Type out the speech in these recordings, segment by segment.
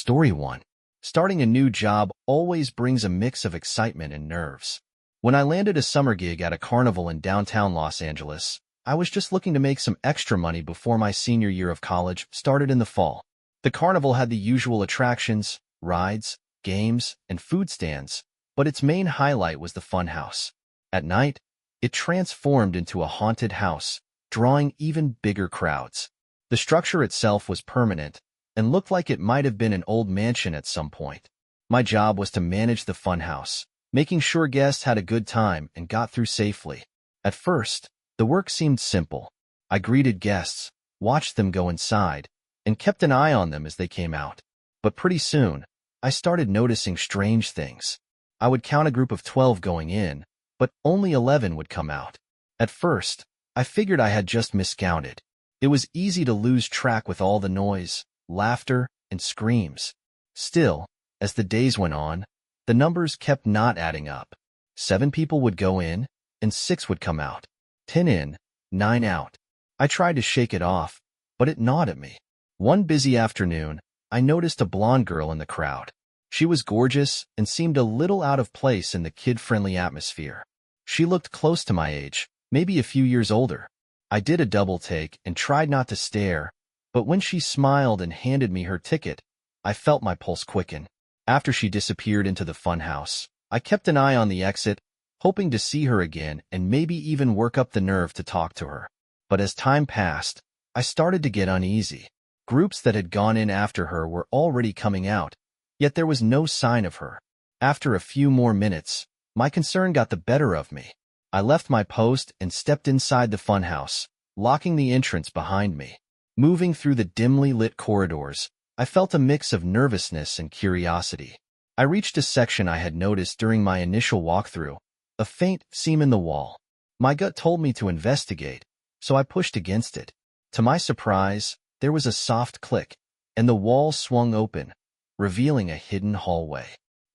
Story 1. Starting a new job always brings a mix of excitement and nerves. When I landed a summer gig at a carnival in downtown Los Angeles, I was just looking to make some extra money before my senior year of college started in the fall. The carnival had the usual attractions, rides, games, and food stands, but its main highlight was the funhouse. At night, it transformed into a haunted house, drawing even bigger crowds. The structure itself was permanent and looked like it might have been an old mansion at some point. My job was to manage the funhouse, making sure guests had a good time and got through safely. At first, the work seemed simple. I greeted guests, watched them go inside, and kept an eye on them as they came out. But pretty soon, I started noticing strange things. I would count a group of 12 going in, but only 11 would come out. At first, I figured I had just miscounted. It was easy to lose track with all the noise, laughter, and screams. Still, as the days went on, the numbers kept not adding up. 7 people would go in, and 6 would come out. 10 in, 9 out. I tried to shake it off, but it gnawed at me. One busy afternoon, I noticed a blonde girl in the crowd. She was gorgeous and seemed a little out of place in the kid-friendly atmosphere. She looked close to my age, maybe a few years older. I did a double take and tried not to stare, but when she smiled and handed me her ticket, I felt my pulse quicken. After she disappeared into the funhouse, I kept an eye on the exit, hoping to see her again and maybe even work up the nerve to talk to her. But as time passed, I started to get uneasy. Groups that had gone in after her were already coming out, yet there was no sign of her. After a few more minutes, my concern got the better of me. I left my post and stepped inside the funhouse, locking the entrance behind me. Moving through the dimly lit corridors, I felt a mix of nervousness and curiosity. I reached a section I had noticed during my initial walkthrough, a faint seam in the wall. My gut told me to investigate, so I pushed against it. To my surprise, there was a soft click, and the wall swung open, revealing a hidden hallway.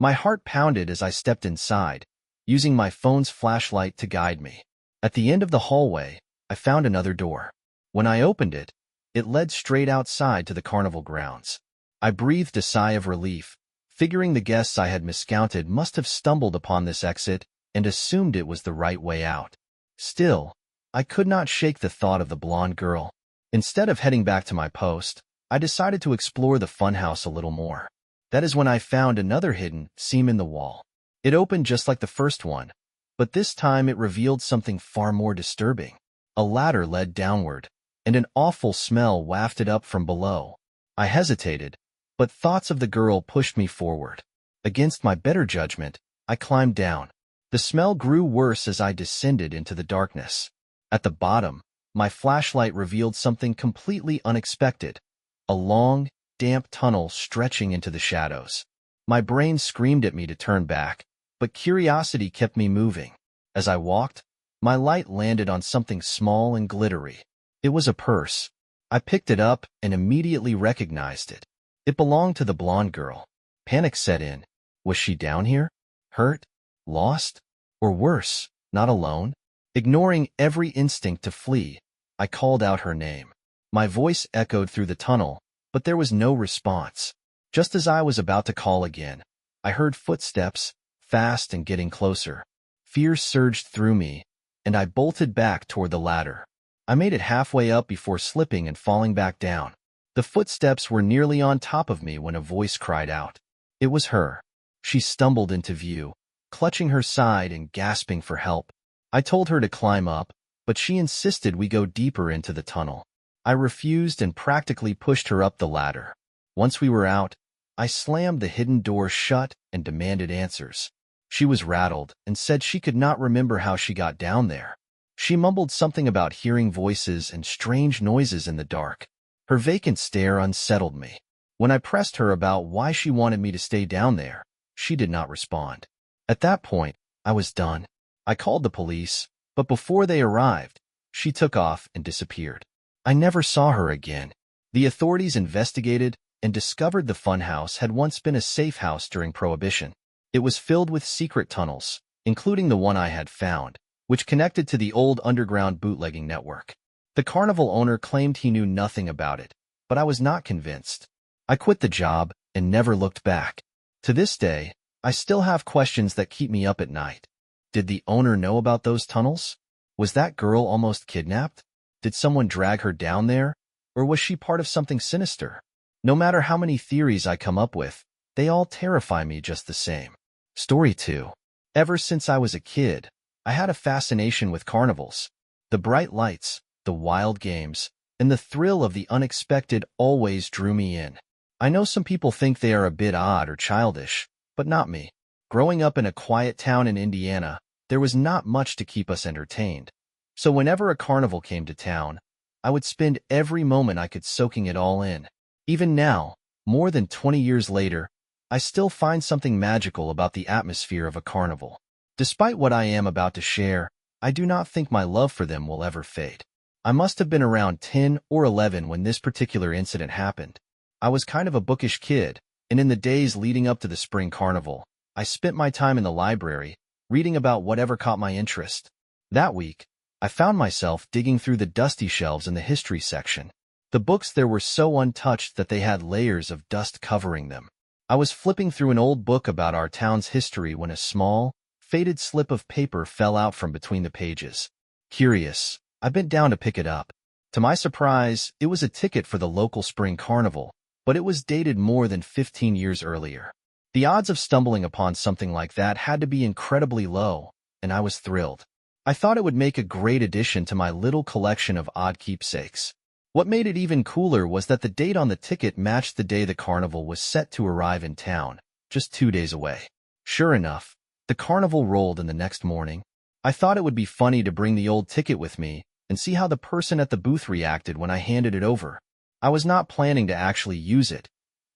My heart pounded as I stepped inside, using my phone's flashlight to guide me. At the end of the hallway, I found another door. When I opened it, it led straight outside to the carnival grounds. I breathed a sigh of relief, figuring the guests I had miscounted must have stumbled upon this exit and assumed it was the right way out. Still, I could not shake the thought of the blonde girl. Instead of heading back to my post, I decided to explore the funhouse a little more. That is when I found another hidden seam in the wall. It opened just like the first one, but this time it revealed something far more disturbing. A ladder led downward, and an awful smell wafted up from below. I hesitated, but thoughts of the girl pushed me forward. Against my better judgment, I climbed down. The smell grew worse as I descended into the darkness. At the bottom, my flashlight revealed something completely unexpected, a long, damp tunnel stretching into the shadows. My brain screamed at me to turn back, but curiosity kept me moving. As I walked, my light landed on something small and glittery. It was a purse. I picked it up and immediately recognized it. It belonged to the blonde girl. Panic set in. Was she down here? Hurt? Lost? Or worse, not alone? Ignoring every instinct to flee, I called out her name. My voice echoed through the tunnel, but there was no response. Just as I was about to call again, I heard footsteps, fast and getting closer. Fear surged through me, and I bolted back toward the ladder. I made it halfway up before slipping and falling back down. The footsteps were nearly on top of me when a voice cried out. It was her. She stumbled into view, clutching her side and gasping for help. I told her to climb up, but she insisted we go deeper into the tunnel. I refused and practically pushed her up the ladder. Once we were out, I slammed the hidden door shut and demanded answers. She was rattled and said she could not remember how she got down there. She mumbled something about hearing voices and strange noises in the dark. Her vacant stare unsettled me. When I pressed her about why she wanted me to stay down there, she did not respond. At that point, I was done. I called the police, but before they arrived, she took off and disappeared. I never saw her again. The authorities investigated and discovered the funhouse had once been a safe house during Prohibition. It was filled with secret tunnels, including the one I had found, which connected to the old underground bootlegging network. The carnival owner claimed he knew nothing about it, but I was not convinced. I quit the job and never looked back. To this day, I still have questions that keep me up at night. Did the owner know about those tunnels? Was that girl almost kidnapped? Did someone drag her down there? Or was she part of something sinister? No matter how many theories I come up with, they all terrify me just the same. Story 2. Ever since I was a kid, I had a fascination with carnivals. The bright lights, the wild games, and the thrill of the unexpected always drew me in. I know some people think they are a bit odd or childish, but not me. Growing up in a quiet town in Indiana, there was not much to keep us entertained. So whenever a carnival came to town, I would spend every moment I could soaking it all in. Even now, more than 20 years later, I still find something magical about the atmosphere of a carnival. Despite what I am about to share, I do not think my love for them will ever fade. I must have been around 10 or 11 when this particular incident happened. I was kind of a bookish kid, and in the days leading up to the spring carnival, I spent my time in the library, reading about whatever caught my interest. That week, I found myself digging through the dusty shelves in the history section. The books there were so untouched that they had layers of dust covering them. I was flipping through an old book about our town's history when a small, faded slip of paper fell out from between the pages. Curious, I bent down to pick it up. To my surprise, it was a ticket for the local spring carnival, but it was dated more than 15 years earlier. The odds of stumbling upon something like that had to be incredibly low, and I was thrilled. I thought it would make a great addition to my little collection of odd keepsakes. What made it even cooler was that the date on the ticket matched the day the carnival was set to arrive in town, just 2 days away. Sure enough, the carnival rolled in the next morning. I thought it would be funny to bring the old ticket with me and see how the person at the booth reacted when I handed it over. I was not planning to actually use it.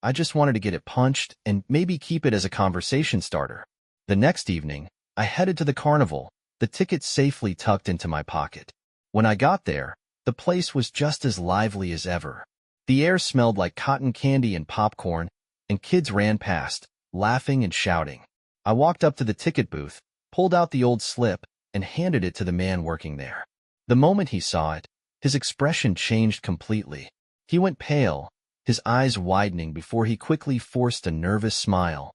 I just wanted to get it punched and maybe keep it as a conversation starter. The next evening, I headed to the carnival, the ticket safely tucked into my pocket. When I got there, the place was just as lively as ever. The air smelled like cotton candy and popcorn, and kids ran past, laughing and shouting. I walked up to the ticket booth, pulled out the old slip, and handed it to the man working there. The moment he saw it, his expression changed completely. He went pale, his eyes widening before he quickly forced a nervous smile.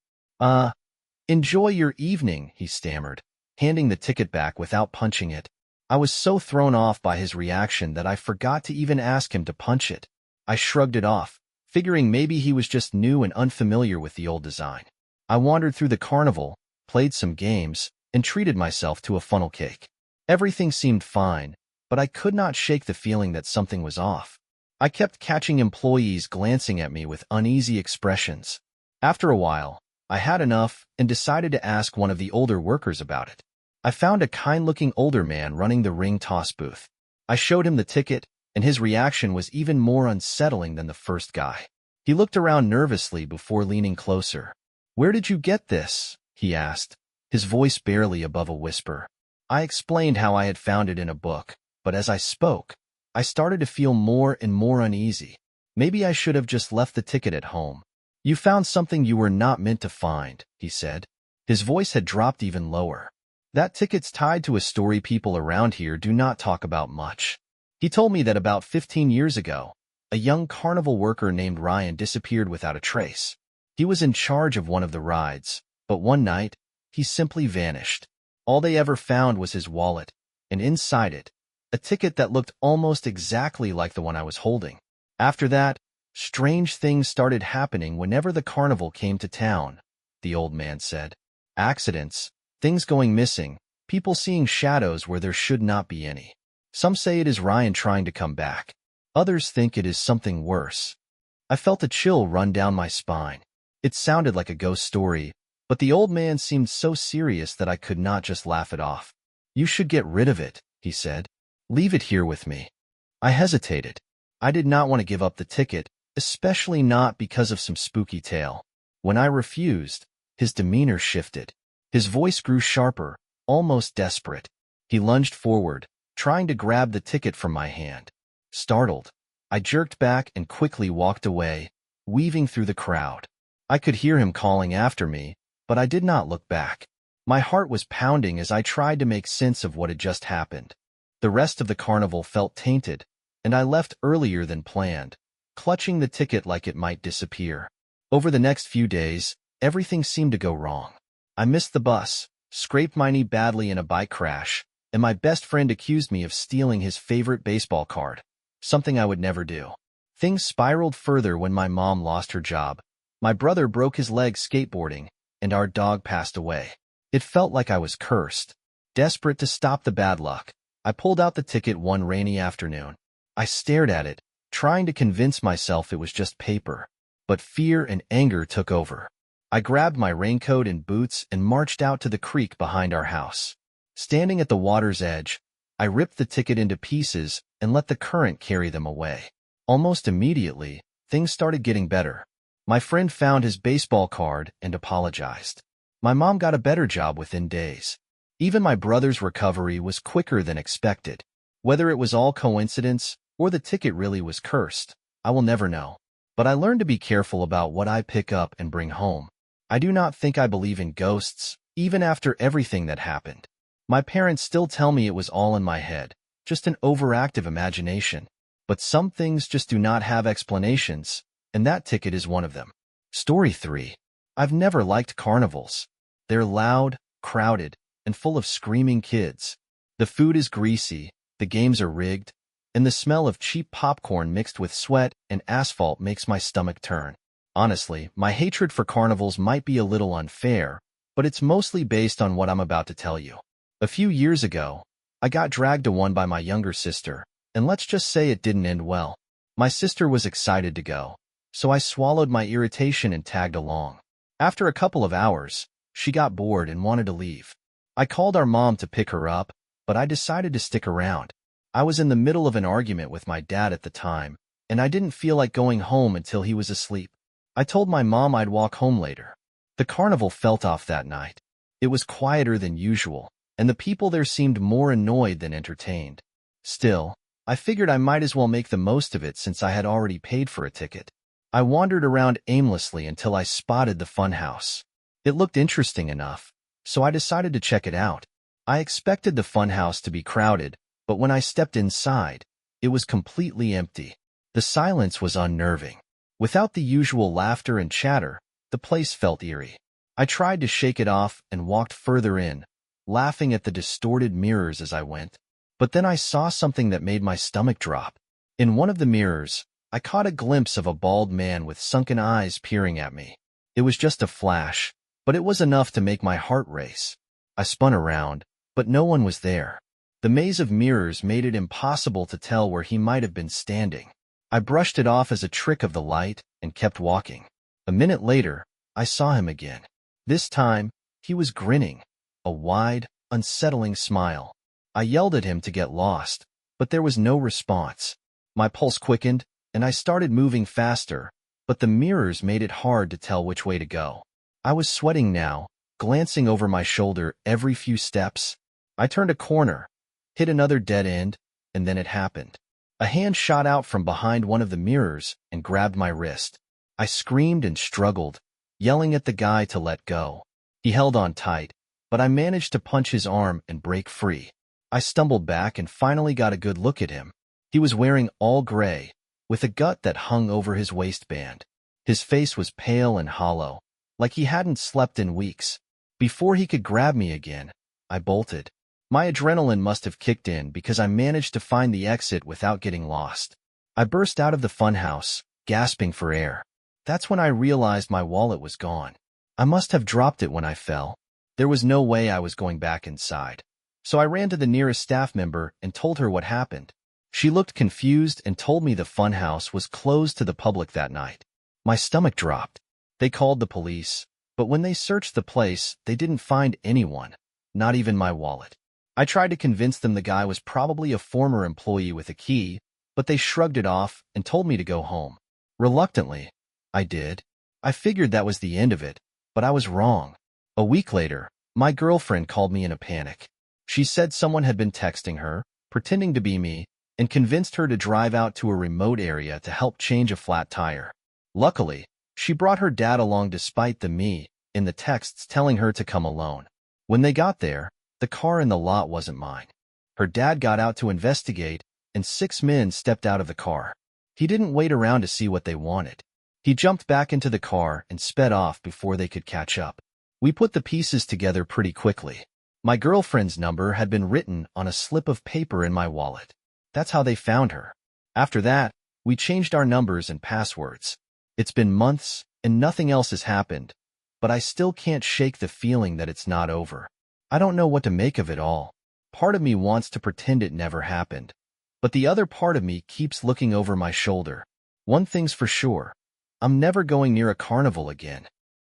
Enjoy your evening, he stammered, handing the ticket back without punching it. I was so thrown off by his reaction that I forgot to even ask him to punch it. I shrugged it off, figuring maybe he was just new and unfamiliar with the old design. I wandered through the carnival, played some games, and treated myself to a funnel cake. Everything seemed fine, but I could not shake the feeling that something was off. I kept catching employees glancing at me with uneasy expressions. After a while, I had enough and decided to ask one of the older workers about it. I found a kind-looking older man running the ring toss booth. I showed him the ticket, and his reaction was even more unsettling than the first guy. He looked around nervously before leaning closer. "Where did you get this?" he asked, his voice barely above a whisper. I explained how I had found it in a book, but as I spoke, I started to feel more and more uneasy. Maybe I should have just left the ticket at home. "You found something you were not meant to find," he said. His voice had dropped even lower. "That ticket's tied to a story people around here do not talk about much." He told me that about 15 years ago, a young carnival worker named Ryan disappeared without a trace. He was in charge of one of the rides, but one night, he simply vanished. All they ever found was his wallet, and inside it, a ticket that looked almost exactly like the one I was holding. After that, strange things started happening whenever the carnival came to town, the old man said. Accidents, things going missing, people seeing shadows where there should not be any. Some say it is Ryan trying to come back. Others think it is something worse. I felt a chill run down my spine. It sounded like a ghost story, but the old man seemed so serious that I could not just laugh it off. "You should get rid of it," he said. "Leave it here with me." I hesitated. I did not want to give up the ticket, especially not because of some spooky tale. When I refused, his demeanor shifted. His voice grew sharper, almost desperate. He lunged forward, trying to grab the ticket from my hand. Startled, I jerked back and quickly walked away, weaving through the crowd. I could hear him calling after me, but I did not look back. My heart was pounding as I tried to make sense of what had just happened. The rest of the carnival felt tainted, and I left earlier than planned, clutching the ticket like it might disappear. Over the next few days, everything seemed to go wrong. I missed the bus, scraped my knee badly in a bike crash, and my best friend accused me of stealing his favorite baseball card, something I would never do. Things spiraled further when my mom lost her job. My brother broke his leg skateboarding, and our dog passed away. It felt like I was cursed. Desperate to stop the bad luck, I pulled out the ticket one rainy afternoon. I stared at it, trying to convince myself it was just paper. But fear and anger took over. I grabbed my raincoat and boots and marched out to the creek behind our house. Standing at the water's edge, I ripped the ticket into pieces and let the current carry them away. Almost immediately, things started getting better. My friend found his baseball card and apologized. My mom got a better job within days. Even my brother's recovery was quicker than expected. Whether it was all coincidence or the ticket really was cursed, I will never know. But I learned to be careful about what I pick up and bring home. I do not think I believe in ghosts, even after everything that happened. My parents still tell me it was all in my head, just an overactive imagination. But some things just do not have explanations, and that ticket is one of them. Story 3. I've never liked carnivals. They're loud, crowded, and full of screaming kids. The food is greasy, the games are rigged, and the smell of cheap popcorn mixed with sweat and asphalt makes my stomach turn. Honestly, my hatred for carnivals might be a little unfair, but it's mostly based on what I'm about to tell you. A few years ago, I got dragged to one by my younger sister, and let's just say it didn't end well. My sister was excited to go, so I swallowed my irritation and tagged along. After a couple of hours, she got bored and wanted to leave. I called our mom to pick her up, but I decided to stick around. I was in the middle of an argument with my dad at the time, and I didn't feel like going home until he was asleep. I told my mom I'd walk home later. The carnival felt off that night. It was quieter than usual, and the people there seemed more annoyed than entertained. Still, I figured I might as well make the most of it since I had already paid for a ticket. I wandered around aimlessly until I spotted the funhouse. It looked interesting enough, so I decided to check it out. I expected the funhouse to be crowded, but when I stepped inside, it was completely empty. The silence was unnerving. Without the usual laughter and chatter, the place felt eerie. I tried to shake it off and walked further in, laughing at the distorted mirrors as I went. But then I saw something that made my stomach drop. In one of the mirrors, I caught a glimpse of a bald man with sunken eyes peering at me. It was just a flash, but it was enough to make my heart race. I spun around, but no one was there. The maze of mirrors made it impossible to tell where he might have been standing. I brushed it off as a trick of the light and kept walking. A minute later, I saw him again. This time, he was grinning, a wide, unsettling smile. I yelled at him to get lost, but there was no response. My pulse quickened, and I started moving faster, but the mirrors made it hard to tell which way to go. I was sweating now, glancing over my shoulder every few steps. I turned a corner, hit another dead end, and then it happened. A hand shot out from behind one of the mirrors and grabbed my wrist. I screamed and struggled, yelling at the guy to let go. He held on tight, but I managed to punch his arm and break free. I stumbled back and finally got a good look at him. He was wearing all gray, with a gut that hung over his waistband. His face was pale and hollow, like he hadn't slept in weeks. Before he could grab me again, I bolted. My adrenaline must have kicked in because I managed to find the exit without getting lost. I burst out of the funhouse, gasping for air. That's when I realized my wallet was gone. I must have dropped it when I fell. There was no way I was going back inside. So I ran to the nearest staff member and told her what happened. She looked confused and told me the funhouse was closed to the public that night. My stomach dropped. They called the police, but when they searched the place, they didn't find anyone, not even my wallet. I tried to convince them the guy was probably a former employee with a key, but they shrugged it off and told me to go home. Reluctantly, I did. I figured that was the end of it, but I was wrong. A week later, my girlfriend called me in a panic. She said someone had been texting her, pretending to be me, and convinced her to drive out to a remote area to help change a flat tire. Luckily, she brought her dad along despite the me in the texts telling her to come alone. When they got there, the car in the lot wasn't mine. Her dad got out to investigate, and 6 men stepped out of the car. He didn't wait around to see what they wanted. He jumped back into the car and sped off before they could catch up. We put the pieces together pretty quickly. My girlfriend's number had been written on a slip of paper in my wallet. That's how they found her. After that, we changed our numbers and passwords. It's been months, and nothing else has happened, but I still can't shake the feeling that it's not over. I don't know what to make of it all. Part of me wants to pretend it never happened, but the other part of me keeps looking over my shoulder. One thing's for sure. I'm never going near a carnival again.